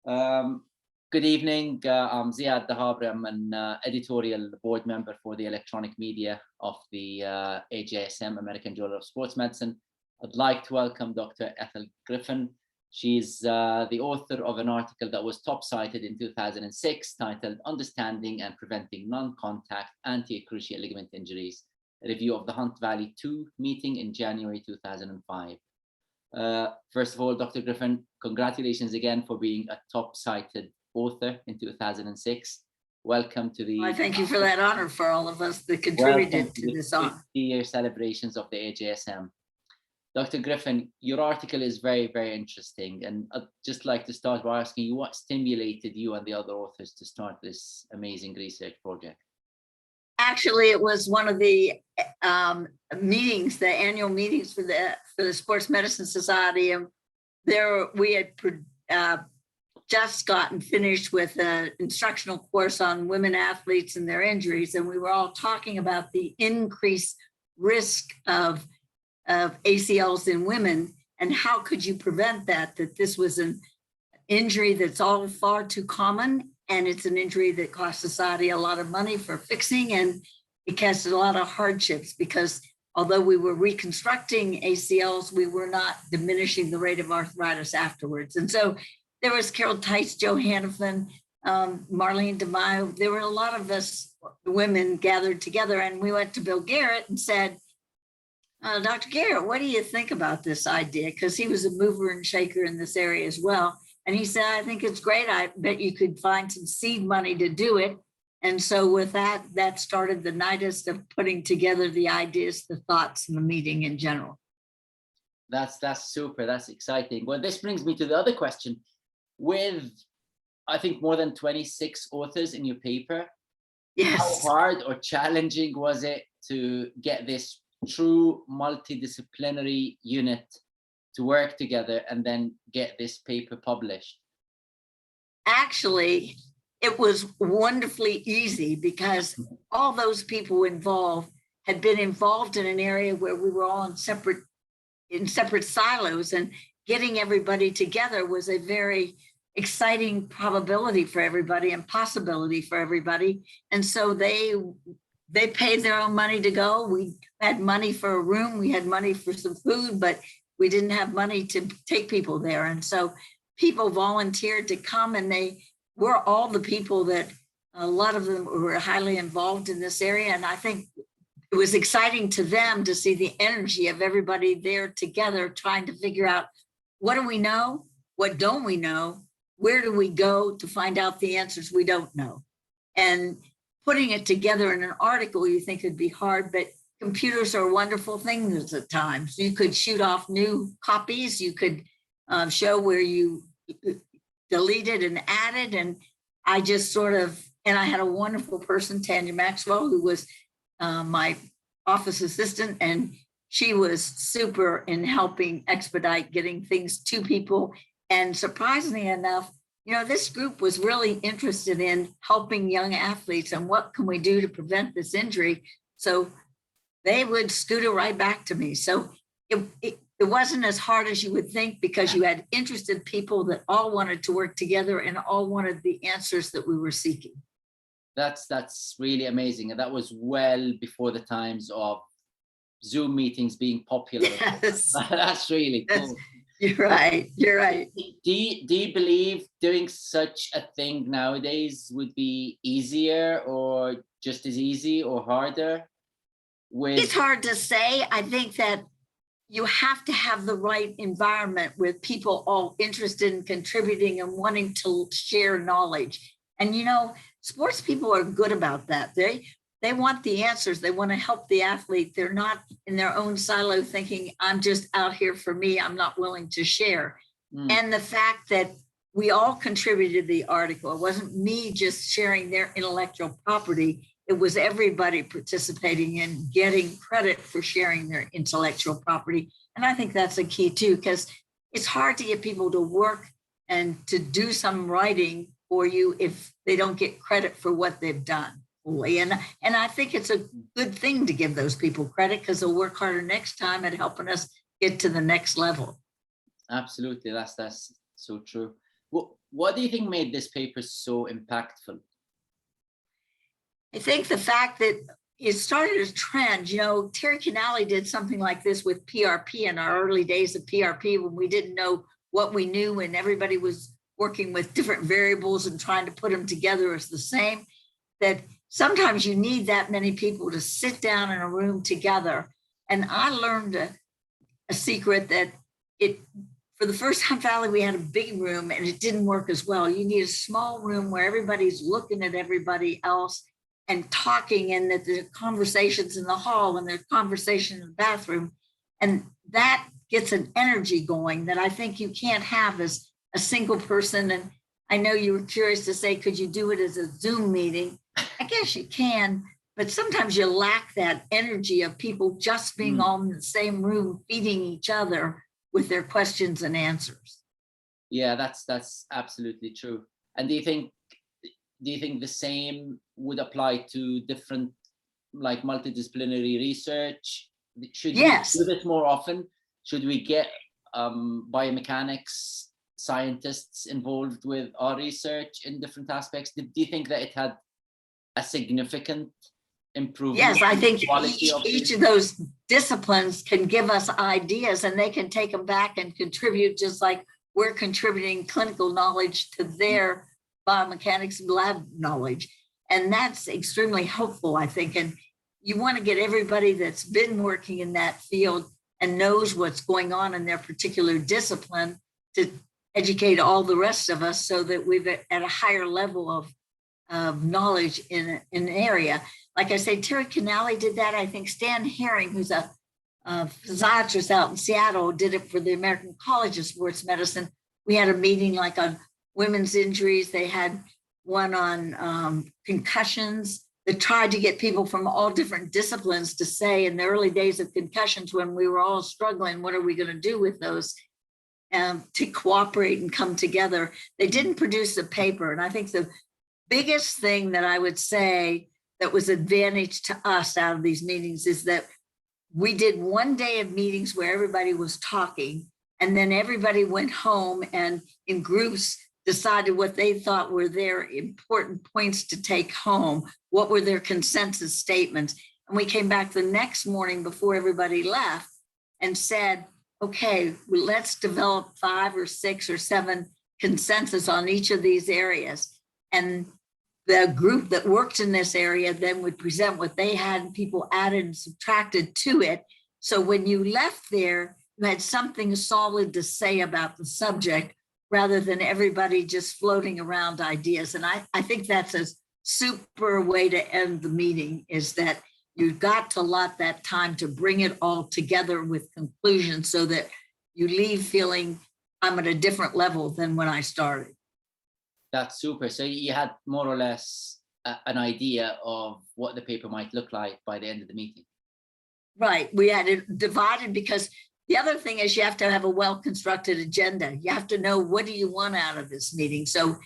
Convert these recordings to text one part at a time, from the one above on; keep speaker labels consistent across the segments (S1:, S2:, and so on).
S1: Um, Good evening. I'm Ziad Dahabri. I'm an editorial board member for the electronic media of the AJSM, American Journal of Sports Medicine. I'd like to welcome Dr. Ethel Griffin. She's the author of an article that was top cited in 2006 titled Understanding and Preventing Non-Contact Anti-Cruciate Ligament Injuries, a review of the Hunt Valley 2 meeting in January 2005. First of all, Dr. Griffin, congratulations again for being a top cited author in 2006. Welcome to the...
S2: I thank you for that honor for all of us that contributed to this honor.
S1: 50-year celebrations of the AJSM. Dr. Griffin, your article is very, very interesting. And I'd just like to start by asking you what stimulated you and the other authors to start this amazing research project?
S2: Actually, it was one of the meetings, the annual meetings for the Sports Medicine Society. And there we had just gotten finished with an instructional course on women athletes and their injuries. And we were all talking about the increased risk of ACLs in women and how could you prevent that this was an injury that's all far too common. And it's an injury that costs society a lot of money for fixing, and it caused a lot of hardships because although we were reconstructing ACLs, we were not diminishing the rate of arthritis afterwards. And so there was Carol Tice, Joe Hannafin, Marlene DeMaio. There were a lot of us women gathered together, and we went to Bill Garrett and said, Dr. Garrett, what do you think about this idea? Because he was a mover and shaker in this area as well. And he said, I think it's great. I bet you could find some seed money to do it. And so with that started the nidus of putting together the ideas, the thoughts, and the meeting in general.
S1: That's super. That's exciting. Well, this brings me to the other question. With, I think, more than 26 authors in your paper,
S2: yes,
S1: how hard or challenging was it to get this true multidisciplinary unit to work together and then get this paper published?
S2: Actually, it was wonderfully easy because all those people involved had been involved in an area where we were all in separate silos, and getting everybody together was a very exciting probability for everybody and possibility for everybody. And so they paid their own money to go. We had money for a room, we had money for some food, but we didn't have money to take people there. And so people volunteered to come, and they were all the people that a lot of them were highly involved in this area. And I think it was exciting to them to see the energy of everybody there together, trying to figure out, what do we know? What don't we know? Where do we go to find out the answers we don't know? And putting it together in an article, you think it'd be hard, but computers are wonderful things at times. You could shoot off new copies. You could show where you deleted and added. And I just and I had a wonderful person, Tanya Maxwell, who was my office assistant, and she was super in helping expedite getting things to people. And surprisingly enough, this group was really interested in helping young athletes and what can we do to prevent this injury. So they would scoot it right back to me. So it wasn't as hard as you would think because you had interested people that all wanted to work together and all wanted the answers that we were seeking.
S1: That's really amazing. And that was well before the times of Zoom meetings being popular.
S2: Yes.
S1: That's really cool.
S2: You're right.
S1: Do you believe doing such a thing nowadays would be easier or just as easy or harder?
S2: It's hard to say. I think that you have to have the right environment with people all interested in contributing and wanting to share knowledge. And sports people are good about that. They want the answers. They want to help the athlete. They're not in their own silo thinking, I'm just out here for me. I'm not willing to share. And the fact that we all contributed the article, it wasn't me just sharing their intellectual property. It was everybody participating in getting credit for sharing their intellectual property. And I think that's a key too, because it's hard to get people to work and to do some writing for you if they don't get credit for what they've done. And I think it's a good thing to give those people credit because they'll work harder next time at helping us get to the next level.
S1: Absolutely, that's so true. What do you think made this paper so impactful?
S2: I think the fact that it started a trend. Terry Canale did something like this with PRP in our early days of PRP when we didn't know what we knew and everybody was working with different variables and trying to put them together as the same, that sometimes you need that many people to sit down in a room together. And I learned a secret that for the first Hunt Valley, we had a big room and it didn't work as well. You need a small room where everybody's looking at everybody else and talking, and that there are conversations in the hall and there's conversation in the bathroom. And that gets an energy going that I think you can't have as a single person. And I know you were curious to say, could you do it as a Zoom meeting? I guess you can, but sometimes you lack that energy of people just being all in the same room, feeding each other with their questions and answers.
S1: Yeah, that's absolutely true. And do you think the same would apply to different, like, multidisciplinary research? Should we do this more often? Should we get biomechanics scientists involved with our research in different aspects? Do you think that it had a significant improvement?
S2: Yes, I think each of those disciplines can give us ideas and they can take them back and contribute, just like we're contributing clinical knowledge to their biomechanics lab knowledge. And that's extremely helpful, I think. And you want to get everybody that's been working in that field and knows what's going on in their particular discipline to educate all the rest of us so that we're at a higher level of knowledge in an area. Like I say, Terry Canale did that. I think Stan Herring, who's a physiatrist out in Seattle, did it for the American College of Sports Medicine. We had a meeting like on women's injuries. They had one on concussions. They tried to get people from all different disciplines to say, in the early days of concussions, when we were all struggling, what are we going to do with those? To cooperate and come together. They didn't produce a paper. And I think the biggest thing that I would say that was advantage to us out of these meetings is that we did one day of meetings where everybody was talking, and then everybody went home and in groups decided what they thought were their important points to take home. What were their consensus statements? And we came back the next morning before everybody left and said, okay, well, let's develop 5 or 6 or 7 consensus on each of these areas. And the group that worked in this area then would present what they had, and people added and subtracted to it. So when you left there, you had something solid to say about the subject rather than everybody just floating around ideas. And I think that's a super way to end the meeting, is that you've got to allot that time to bring it all together with conclusions so that you leave feeling I'm at a different level than when I started.
S1: That's super. So you had more or less an idea of what the paper might look like by the end of the meeting.
S2: Right. We had it divided, because the other thing is you have to have a well-constructed agenda. You have to know, what do you want out of this meeting? So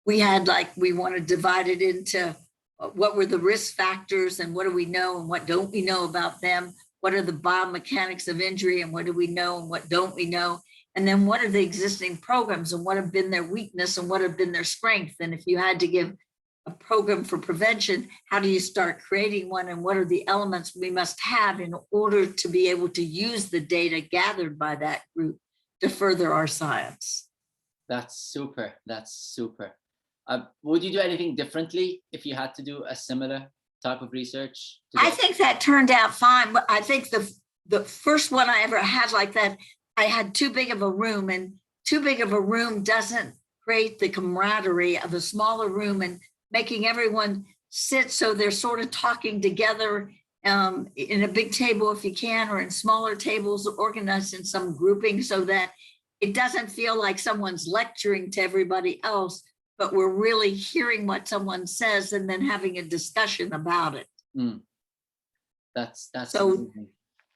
S2: we had, we want to divide it into what were the risk factors and what do we know and what don't we know about them? What are the biomechanics of injury and what do we know and what don't we know? And then what are the existing programs and what have been their weakness and what have been their strength? And if you had to give a program for prevention, how do you start creating one, and what are the elements we must have in order to be able to use the data gathered by that group to further our science?
S1: That's super. That's super. Would you do anything differently if you had to do a similar type of research?
S2: I think that turned out fine. But I think the first one I ever had like that, I had too big of a room, and too big of a room doesn't create the camaraderie of a smaller room and making everyone sit so they're sort of talking together in a big table if you can, or in smaller tables organized in some grouping so that it doesn't feel like someone's lecturing to everybody else, but we're really hearing what someone says and then having a discussion about it.
S1: That's
S2: so
S1: amazing.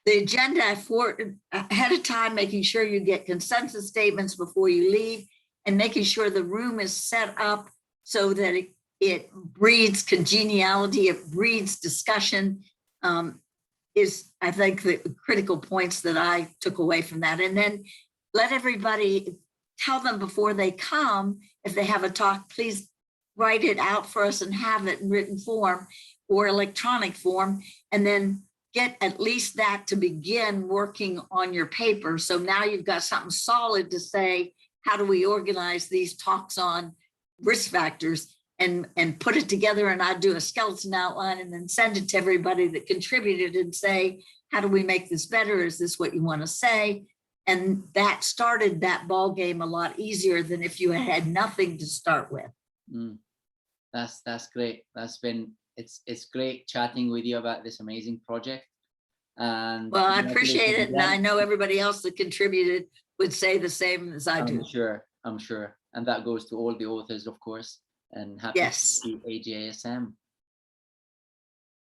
S2: The agenda for ahead of time, making sure you get consensus statements before you leave, and making sure the room is set up so that it breeds congeniality, it breeds discussion, is, I think, the critical points that I took away from that. And then let everybody tell them before they come, if they have a talk, please write it out for us and have it in written form or electronic form, and then get at least that to begin working on your paper. So now you've got something solid to say, how do we organize these talks on risk factors, and put it together, and I'd do a skeleton outline and then send it to everybody that contributed and say, how do we make this better? Is this what you want to say? And that started that ball game a lot easier than if you had nothing to start with.
S1: That's great. It's great chatting with you about this amazing project. And
S2: well, I appreciate it, and I know everybody else that contributed would say the same as I do.
S1: I'm sure, and that goes to all the authors, of course. And happy to see AJSM.